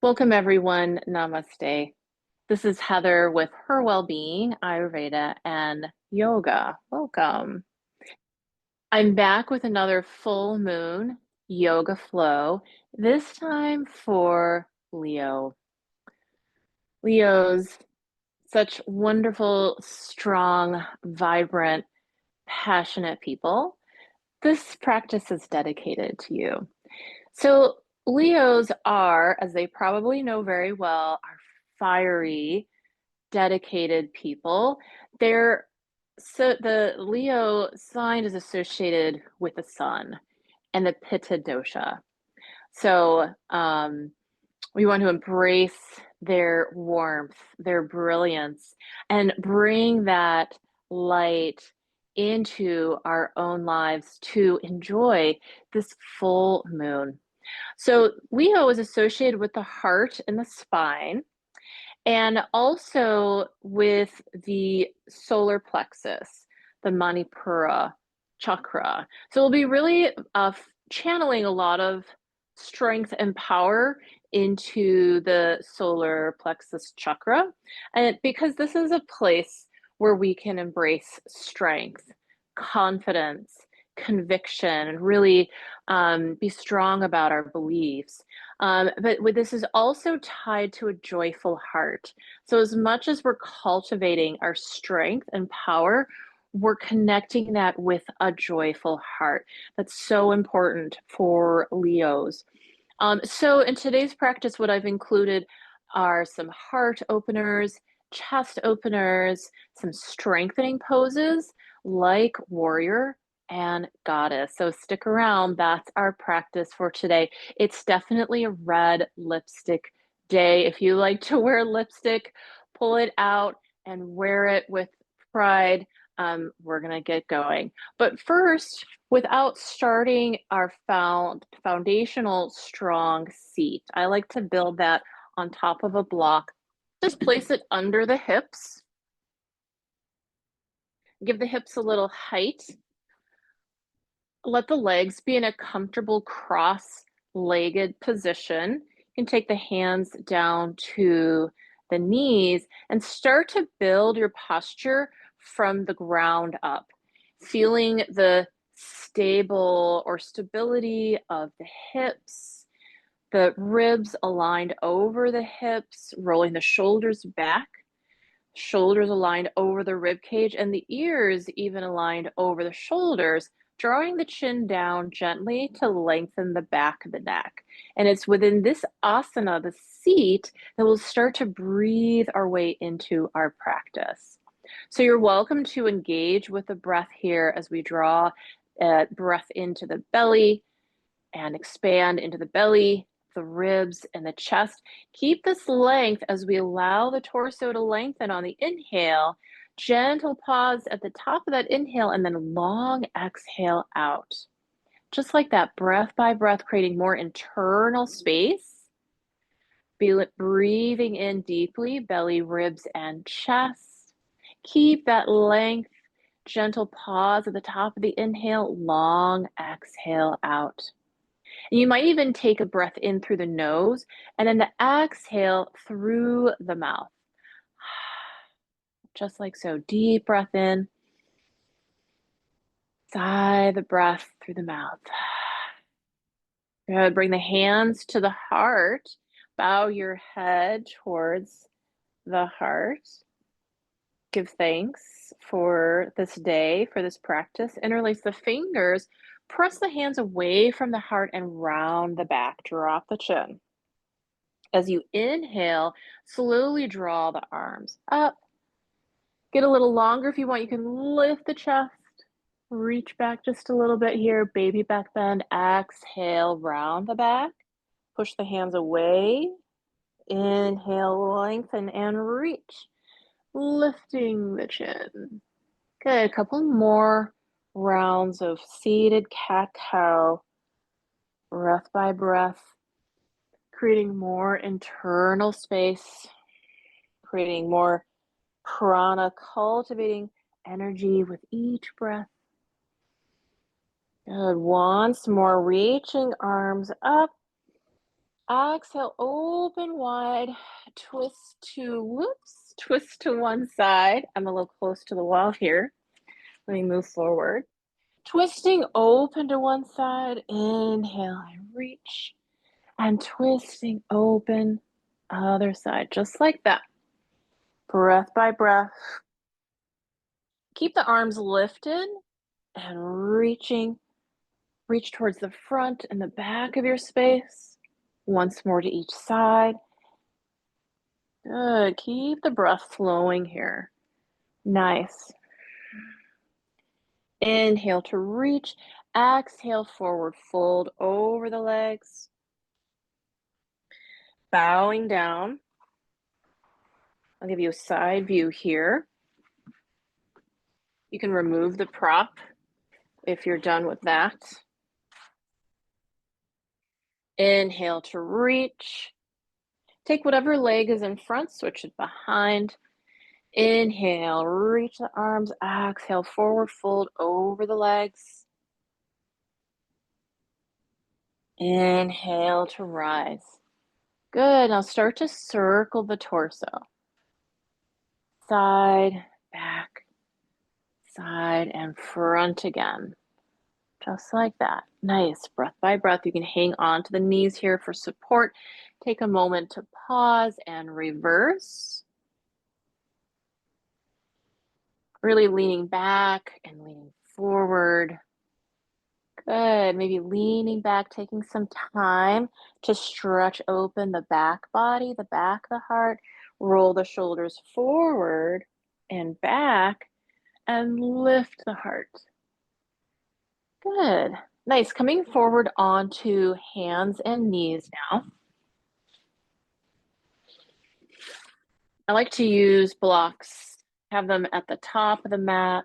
Welcome everyone. Namaste. This is Heather with Her Wellbeing, Ayurveda, and Yoga. Welcome. I'm back with another full moon yoga flow, this time for Leo. Leos, such wonderful, strong, vibrant, passionate people. This practice is dedicated to you. So Leos are, as they probably know very well, are fiery, dedicated people. They're so the Leo sign is associated with the sun and the Pitta dosha. So we want to embrace their warmth, their brilliance, and bring that light into our own lives to enjoy this full moon. So Leo is associated with the heart and the spine, and also with the solar plexus, the Manipura Chakra. So we'll be really channeling a lot of strength and power into the solar plexus chakra. And because this is a place where we can embrace strength, confidence, conviction, and really be strong about our beliefs. But this is also tied to a joyful heart. So as much as we're cultivating our strength and power, we're connecting that with a joyful heart. That's so important for Leos. So in today's practice, what I've included are some heart openers, chest openers, some strengthening poses like warrior and goddess. So stick around. That's our practice for today. It's definitely a red lipstick day. If you like to wear lipstick, pull it out and wear it with pride. We're going to get going. But first, without starting our foundational strong seat, I like to build that on top of a block. Just place it under the hips. Give the hips a little height. Let the legs be in a comfortable cross-legged position. You can take the hands down to the knees and start to build your posture from the ground up, feeling the stability of the hips, the ribs aligned over the hips, rolling the shoulders back, shoulders aligned over the rib cage, and the ears even aligned over the shoulders, drawing the chin down gently to lengthen the back of the neck. And it's within this asana, the seat, that we'll start to breathe our way into our practice. So you're welcome to engage with the breath here as we draw breath into the belly and expand into the belly, the ribs, and the chest. Keep this length as we allow the torso to lengthen on the inhale. Gentle pause at the top of that inhale and then long exhale out. Just like that, breath by breath, creating more internal space. Breathing in deeply, belly, ribs, and chest. Keep that length. Gentle pause at the top of the inhale, long exhale out. And you might even take a breath in through the nose and then the exhale through the mouth. Just like so. Deep breath in. Sigh the breath through the mouth. Good. Bring the hands to the heart. Bow your head towards the heart. Give thanks for this day, for this practice. Interlace the fingers. Press the hands away from the heart and round the back. Drop the chin. As you inhale, slowly draw the arms up. Get a little longer if you want. You can lift the chest. Reach back just a little bit here. Baby back bend. Exhale, round the back. Push the hands away. Inhale, lengthen and reach. Lifting the chin. Good. A couple more rounds of seated cat-cow. Breath by breath. Creating more internal space. Creating more prana, cultivating energy with each breath. Good. Once more, reaching arms up. Exhale, open wide, twist to one side. I'm a little close to the wall here. Let me move forward. Twisting open to one side, inhale and reach, and twisting open, other side, just like that. Breath by breath. Keep the arms lifted and reach towards the front and the back of your space. Once more to each side. Good. Keep the breath flowing here. Nice. Inhale to reach. Exhale, forward fold over the legs. Bowing down. I'll give you a side view here. You can remove the prop if you're done with that. Inhale to reach. Take whatever leg is in front, switch it behind. Inhale, reach the arms. Exhale, forward fold over the legs. Inhale to rise. Good. Now start to circle the torso. Side, back, side, and front again. Just like that. Nice. Breath by breath. You can hang on to the knees here for support. Take a moment to pause and reverse. Really leaning back and leaning forward. Good. Maybe leaning back, taking some time to stretch open the back body, the back, the heart. Roll the shoulders forward and back and lift the heart. Good. Nice. Coming forward onto hands and knees now. I like to use blocks, have them at the top of the mat.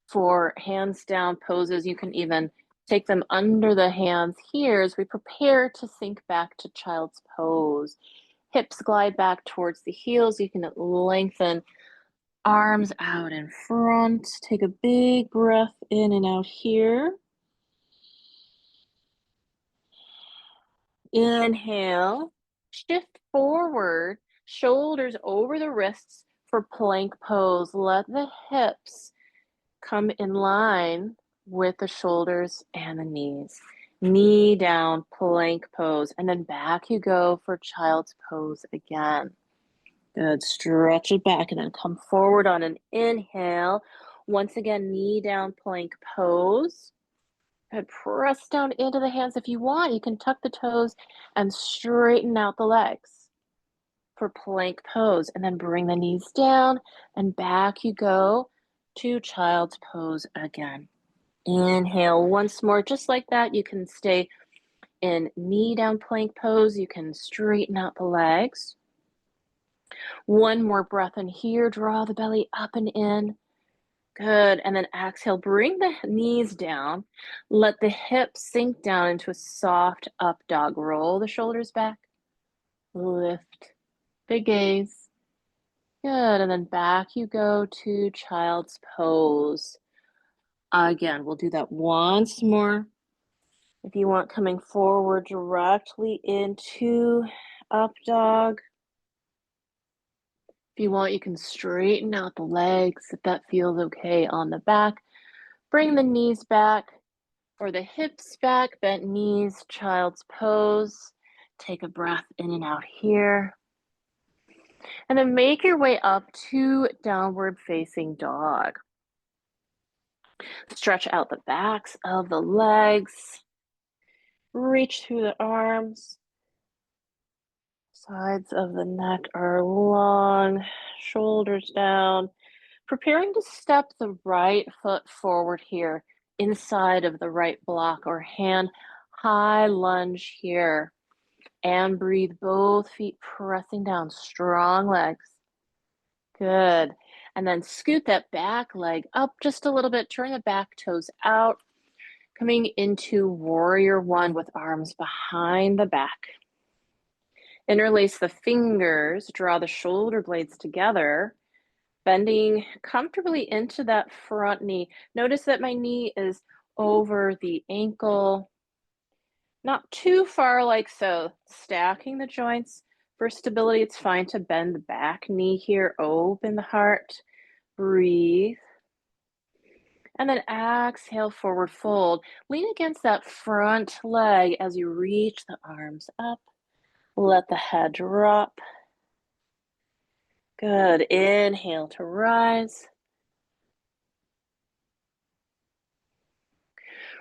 For hands down poses, you can even take them under the hands here as we prepare to sink back to child's pose. Hips glide back towards the heels. You can lengthen arms out in front. Take a big breath in and out here. Inhale, shift forward, shoulders over the wrists for plank pose. Let the hips come in line with the shoulders and the knees. Knee down, plank pose, and then back you go for child's pose again. Good. Stretch it back and then come forward on an inhale. Once again, knee down, plank pose. Good. Press down into the hands. If you want, you can tuck the toes and straighten out the legs for plank pose. And then bring the knees down and back you go to child's pose again. Inhale once more, just like that. You can stay in knee down plank pose. You can straighten out the legs. One more breath in here. Draw the belly up and in. Good. And then exhale, bring the knees down. Let the hips sink down into a soft up dog. Roll the shoulders back. Lift the gaze. Good. And then back you go to child's pose. Again, we'll do that once more. If you want, coming forward directly into up dog. If you want, you can straighten out the legs if that feels okay on the back. Bring the knees back or the hips back, bent knees, child's pose. Take a breath in and out here. And then make your way up to downward facing dog. Stretch out the backs of the legs. Reach through the arms. Sides of the neck are long, shoulders down. Preparing to step the right foot forward here, inside of the right block or hand. High lunge here. And breathe, both feet pressing down, strong legs. Good. And then scoot that back leg up just a little bit, turn the back toes out. Coming into warrior one with arms behind the back. Interlace the fingers, draw the shoulder blades together, bending comfortably into that front knee. Notice that my knee is over the ankle. Not too far like so. Stacking the joints. For stability, it's fine to bend the back knee here, open the heart, breathe. And then exhale, forward fold. Lean against that front leg as you reach the arms up. Let the head drop. Good. Inhale to rise.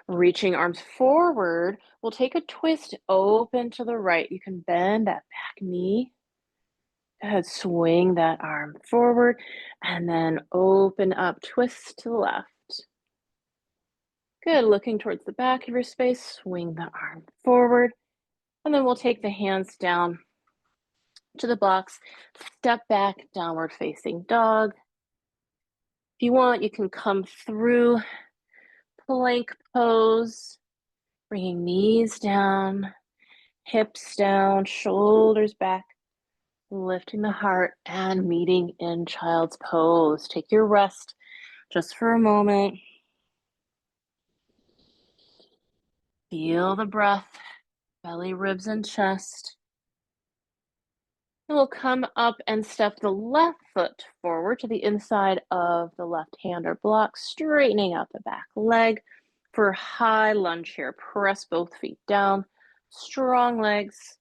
Reaching arms forward, we'll take a twist open to the right. You can bend that back knee. Go ahead, swing that arm forward and then open up, twist to the left. Good, looking towards the back of your space, swing the arm forward, and then we'll take the hands down to the blocks, step back, downward facing dog. If you want, you can come through plank pose, bringing knees down, hips down, shoulders back, lifting the heart and meeting in child's pose. Take your rest just for a moment. Feel the breath, belly, ribs, and chest. And we'll come up and step the left foot forward to the inside of the left hand or block, straightening out the back leg. For high lunge here, press both feet down, strong legs.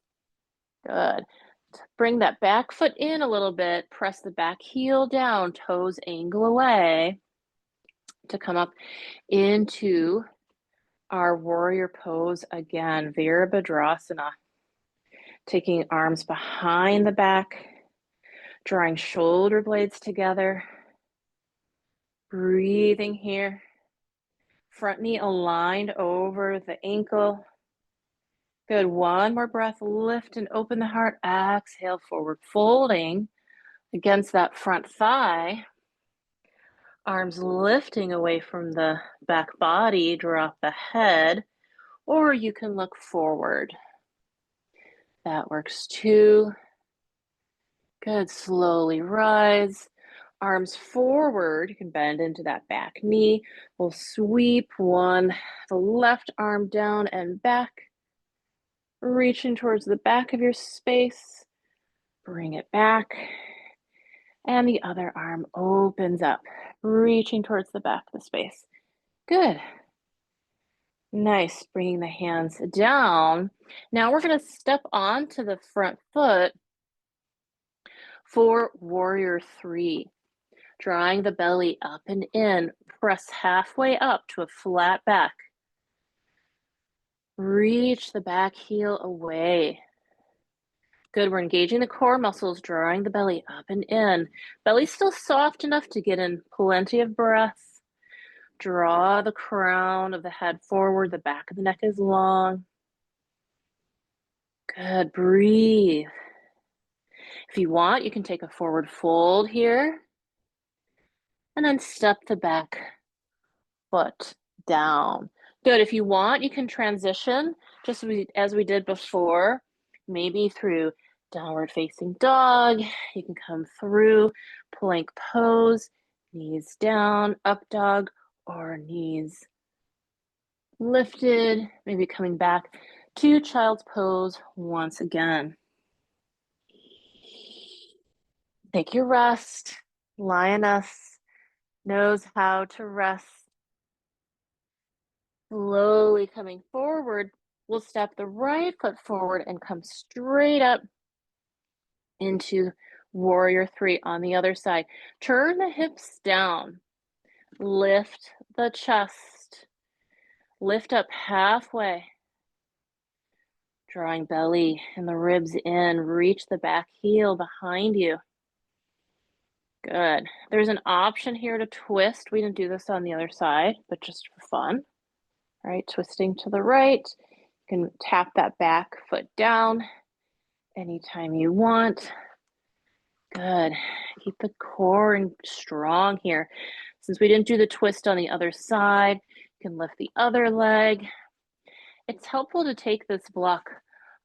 Good. Bring that back foot in a little bit, press the back heel down, toes angle away to come up into our warrior pose again, Virabhadrasana. Taking arms behind the back, drawing shoulder blades together, breathing here. Front knee aligned over the ankle. Good, one more breath, lift and open the heart, exhale, forward folding against that front thigh. Arms lifting away from the back body, drop the head, or you can look forward. That works too. Good, slowly rise. Arms forward, you can bend into that back knee. We'll sweep the left arm down and back, reaching towards the back of your space. Bring it back. And the other arm opens up, reaching towards the back of the space. Good. Nice, bringing the hands down. Now we're going to step onto the front foot for warrior three. Drawing the belly up and in, press halfway up to a flat back. Reach the back heel away. Good, we're engaging the core muscles, drawing the belly up and in. Belly's still soft enough to get in plenty of breath. Draw the crown of the head forward, the back of the neck is long. Good, breathe. If you want, you can take a forward fold here. And then step the back foot down. Good, if you want, you can transition just as we did before, maybe through downward facing dog. You can come through plank pose, knees down, up dog, or knees lifted, maybe coming back to child's pose once again. Take your rest. Lioness knows how to rest. Slowly coming forward, we'll step the right foot forward and come straight up into warrior three on the other side. Turn the hips down, lift the chest, lift up halfway, drawing belly and the ribs in, reach the back heel behind you. Good. There's an option here to twist. We didn't do this on the other side, but just for fun. All right, twisting to the right. You can tap that back foot down anytime you want. Good. Keep the core strong here. Since we didn't do the twist on the other side, you can lift the other leg. It's helpful to take this block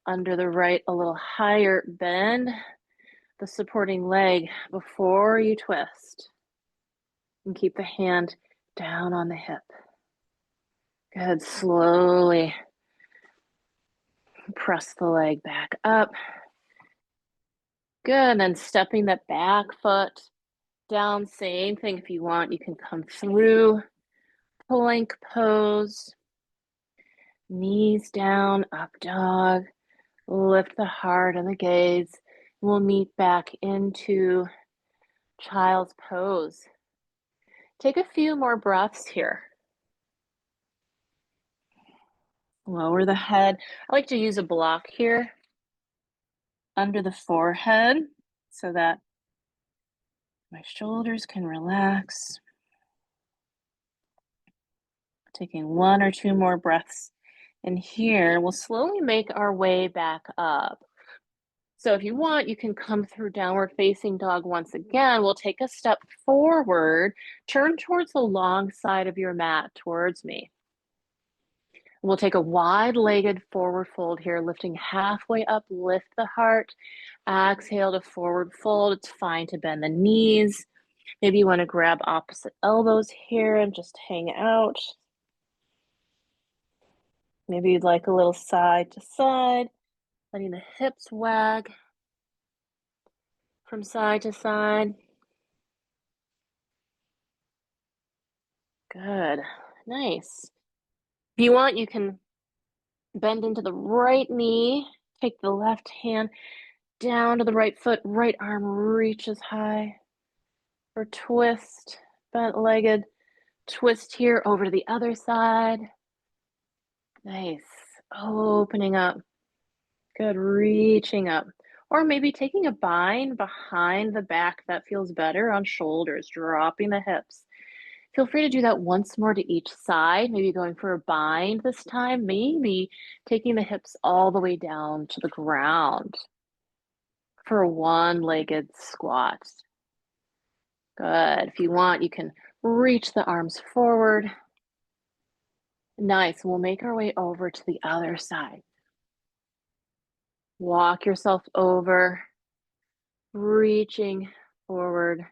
under the right a little higher, bend the supporting leg before you twist. And keep the hand down on the hip. Good, slowly Press the leg back up. Good, and then stepping that back foot down, same thing. If you want, you can come through plank pose. Knees down, up dog. Lift the heart and the gaze. We'll meet back into child's pose. Take a few more breaths here. Lower the head. I like to use a block here under the forehead so that my shoulders can relax. Taking 1 or 2 more breaths in here. We'll slowly make our way back up. So if you want, you can come through downward facing dog once again. We'll take a step forward, turn towards the long side of your mat towards me. We'll take a wide-legged forward fold here, lifting halfway up, lift the heart. Exhale to forward fold. It's fine to bend the knees. Maybe you want to grab opposite elbows here and just hang out. Maybe you'd like a little side to side, letting the hips wag from side to side. Good. Nice. If you want, you can bend into the right knee, take the left hand down to the right foot, right arm reaches high, or twist, bent-legged, twist here over to the other side. Nice. Opening up. Good. Reaching up. Or maybe taking a bind behind the back. That feels better on shoulders, dropping the hips. Feel free to do that once more to each side, maybe going for a bind this time, maybe taking the hips all the way down to the ground for a one-legged squat. Good. If you want, you can reach the arms forward. Nice. We'll make our way over to the other side. Walk yourself over, reaching forward.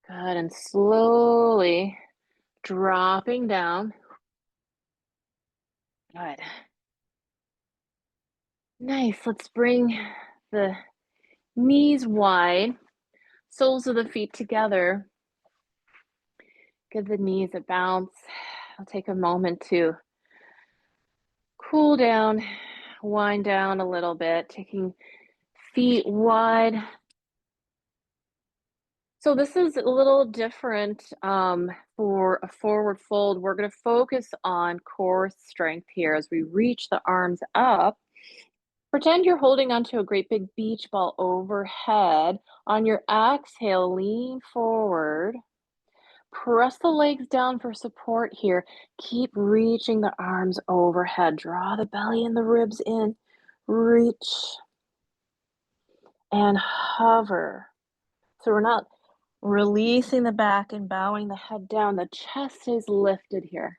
Good. And slowly dropping down. Good. Nice. Let's bring the knees wide, soles of the feet together. Give the knees a bounce. I'll take a moment to cool down, wind down a little bit, taking feet wide. So this is a little different for a forward fold. We're going to focus on core strength here as we reach the arms up. Pretend you're holding onto a great big beach ball overhead. On your exhale, lean forward. Press the legs down for support here. Keep reaching the arms overhead. Draw the belly and the ribs in. Reach and hover. So we're not releasing the back and bowing the head down. The chest stays lifted here.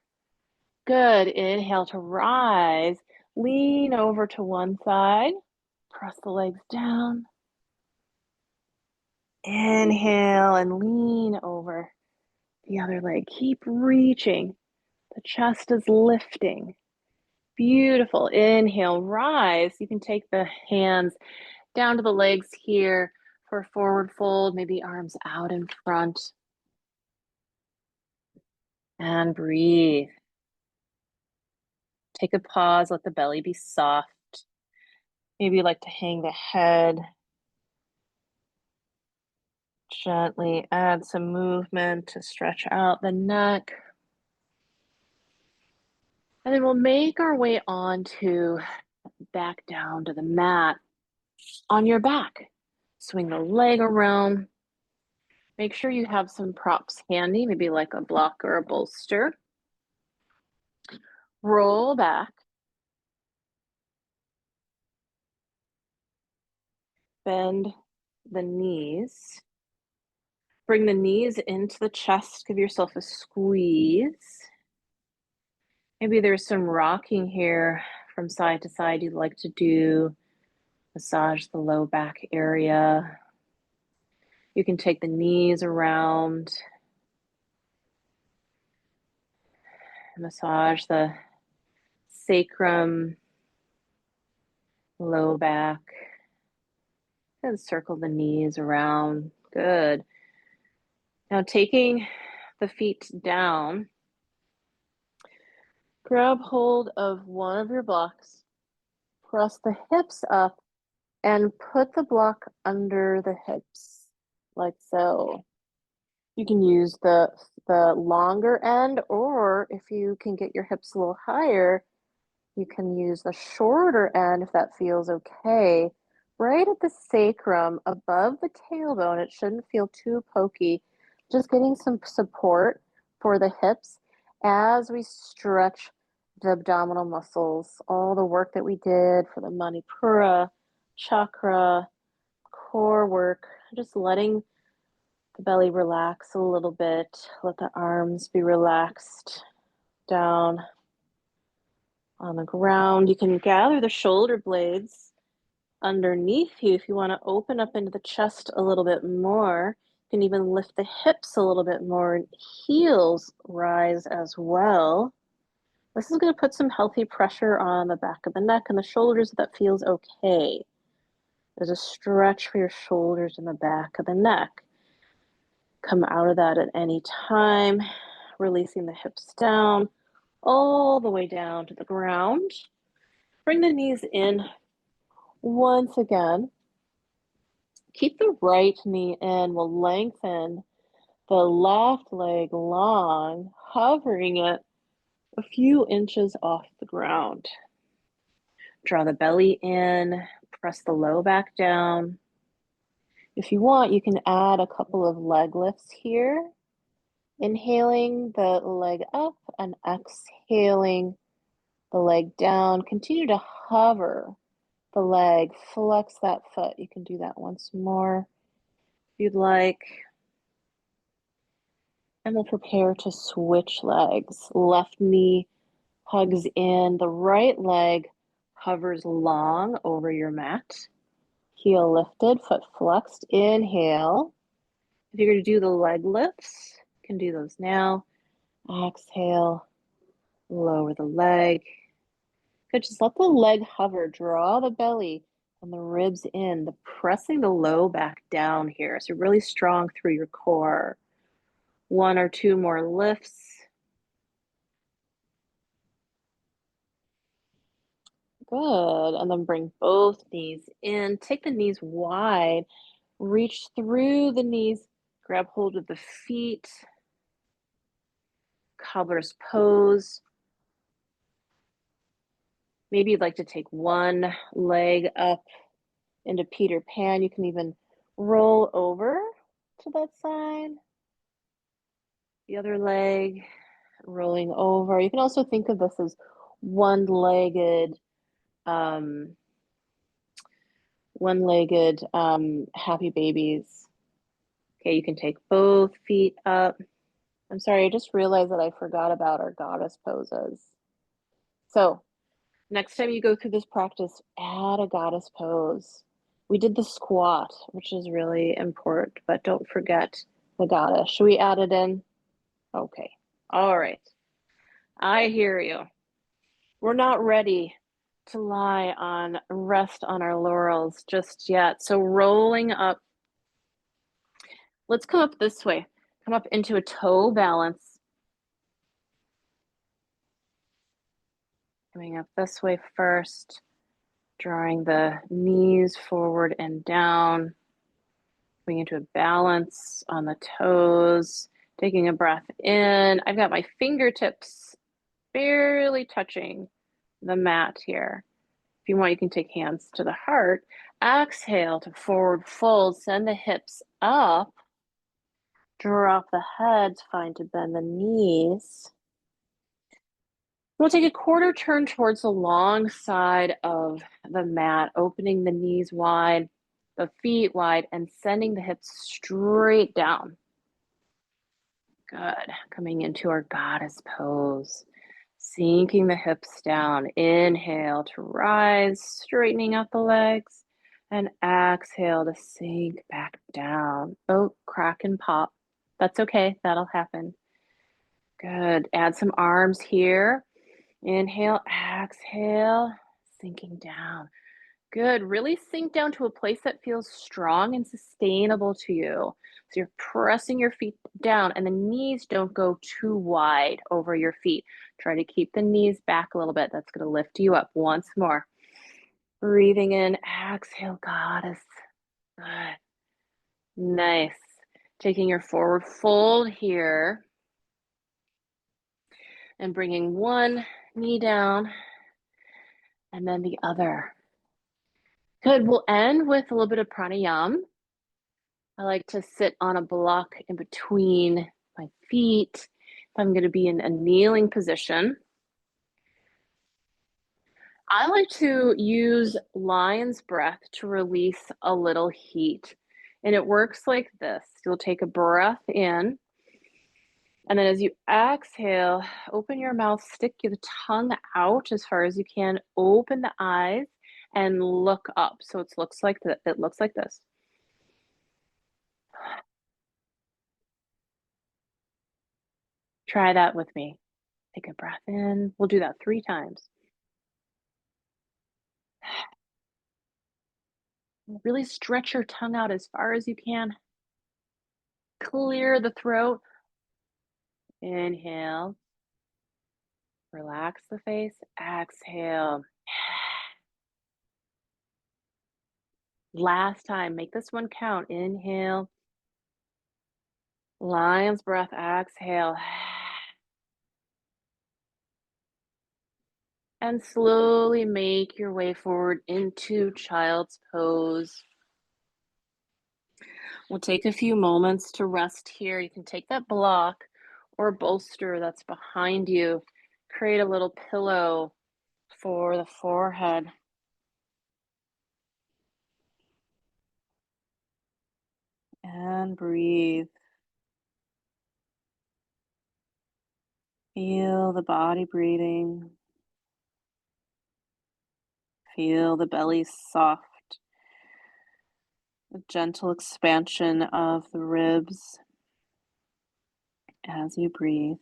Good. Inhale to rise. Lean over to one side. Press the legs down. Inhale and lean over the other leg. Keep reaching. The chest is lifting. Beautiful. Inhale, rise. You can take the hands down to the legs here for a forward fold, maybe arms out in front. And breathe. Take a pause, let the belly be soft. Maybe you like to hang the head. Gently add some movement to stretch out the neck. And then we'll make our way on to back down to the mat on your back. Swing the leg around. Make sure you have some props handy, maybe like a block or a bolster. Roll back. Bend the knees. Bring the knees into the chest. Give yourself a squeeze. Maybe there's some rocking here from side to side you'd like to do. Massage the low back area. You can take the knees around. Massage the sacrum, low back. And circle the knees around. Good. Now taking the feet down, grab hold of one of your blocks, press the hips up, and put the block under the hips, like so. You can use the longer end, or if you can get your hips a little higher, you can use the shorter end if that feels okay. Right at the sacrum, above the tailbone, it shouldn't feel too pokey. Just getting some support for the hips as we stretch the abdominal muscles. All the work that we did for the Manipura Chakra, core work, just letting the belly relax a little bit. Let the arms be relaxed down on the ground. You can gather the shoulder blades underneath you if you want to open up into the chest a little bit more. You can even lift the hips a little bit more, and heels rise as well. This is going to put some healthy pressure on the back of the neck and the shoulders if that feels okay. There's a stretch for your shoulders and the back of the neck. Come out of that at any time, releasing the hips down, all the way down to the ground. Bring the knees in once again. Keep the right knee in. We'll lengthen the left leg long, hovering it a few inches off the ground. Draw the belly in, press the low back down. If you want, you can add a couple of leg lifts here. Inhaling the leg up and exhaling the leg down. Continue to hover the leg, flex that foot. You can do that once more if you'd like. And we'll prepare to switch legs. Left knee hugs in, the right leg hovers long over your mat. Heel lifted, foot flexed. Inhale. If you're going to do the leg lifts, you can do those now. Exhale, lower the leg. Good, just let the leg hover. Draw the belly and the ribs in, the pressing the low back down here. So really strong through your core. One or two more lifts. Good, and then bring both knees in. Take the knees wide. Reach through the knees. Grab hold of the feet. Cobbler's pose. Maybe you'd like to take one leg up into Peter Pan. You can even roll over to that side. The other leg rolling over. You can also think of this as one-legged happy babies. Okay, you can take both feet up. I'm sorry, I just realized that I forgot about our goddess poses. So next time you go through this practice, add a goddess pose. We did the squat, which is really important, but don't forget the goddess. Should we add it in? Okay. All right. I hear you. We're not ready to rest on our laurels just yet. So rolling up, let's come up this way. Come up into a toe balance. Coming up this way first, drawing the knees forward and down, coming into a balance on the toes, taking a breath in. I've got my fingertips barely touching the mat here. If you want, you can take hands to the heart. Exhale to forward fold, send the hips up, drop the head, find to bend the knees. We'll take a quarter turn towards the long side of the mat, opening the knees wide, the feet wide, and sending the hips straight down. Good. Coming into our goddess pose. Sinking the hips down. Inhale to rise, straightening out the legs. And exhale to sink back down. Oh, crack and pop. That's okay. That'll happen. Good. Add some arms here. Inhale, exhale, sinking down. Good. Really sink down to a place that feels strong and sustainable to you. So you're pressing your feet down and the knees don't go too wide over your feet. Try to keep the knees back a little bit. That's going to lift you up once more. Breathing in, exhale, goddess. Good. Nice. Taking your forward fold here and bringing one knee down and then the other. Good. We'll end with a little bit of pranayama. I like to sit on a block in between my feet. If I'm going to be in a kneeling position, I like to use lion's breath to release a little heat. And it works like this. You'll take a breath in, and then as you exhale, open your mouth, stick your tongue out as far as you can, open the eyes, and look up. So it looks like this. Try that with me. Take a breath in. We'll do that 3 times. Really stretch your tongue out as far as you can. Clear the throat. Inhale. Relax the face. Exhale. Last time. Make this one count. Inhale. Lion's breath. Exhale. And slowly make your way forward into child's pose. We'll take a few moments to rest here. You can take that block or bolster that's behind you. Create a little pillow for the forehead. And breathe. Feel the body breathing. Feel the belly soft. A gentle expansion of the ribs as you breathe.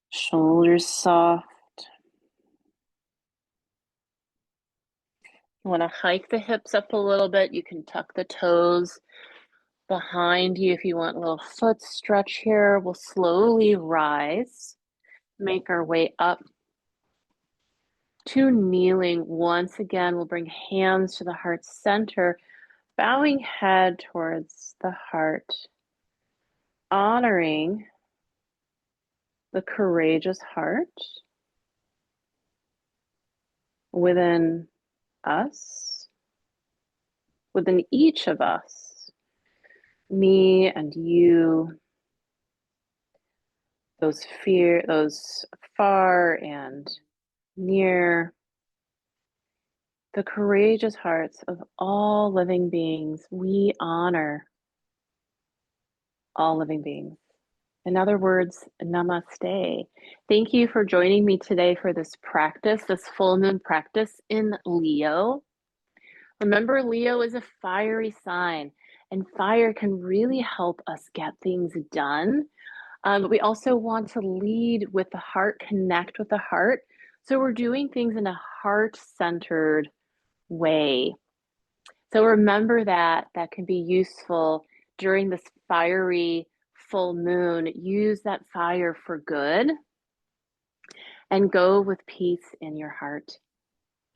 Shoulders soft. You want to hike the hips up a little bit. You can tuck the toes behind you if you want a little foot stretch here. We'll slowly rise, make our way up to kneeling. Once again, we'll bring hands to the heart center, bowing head towards the heart, honoring the courageous heart within us, within each of us, me and you, those far and near, the courageous hearts of all living beings. We honor all living beings. In other words, namaste. Thank you for joining me today for this practice, this full moon practice in Leo. Remember, Leo is a fiery sign, and fire can really help us get things done. But we also want to lead with the heart, connect with the heart. So we're doing things in a heart-centered way. So remember that can be useful during this fiery full moon. Use that fire for good and go with peace in your heart.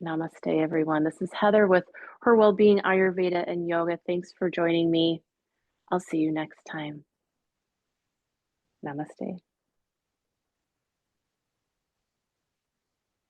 Namaste, everyone. This is Heather with Her Wellbeing Ayurveda and Yoga. Thanks for joining me. I'll see you next time. Namaste.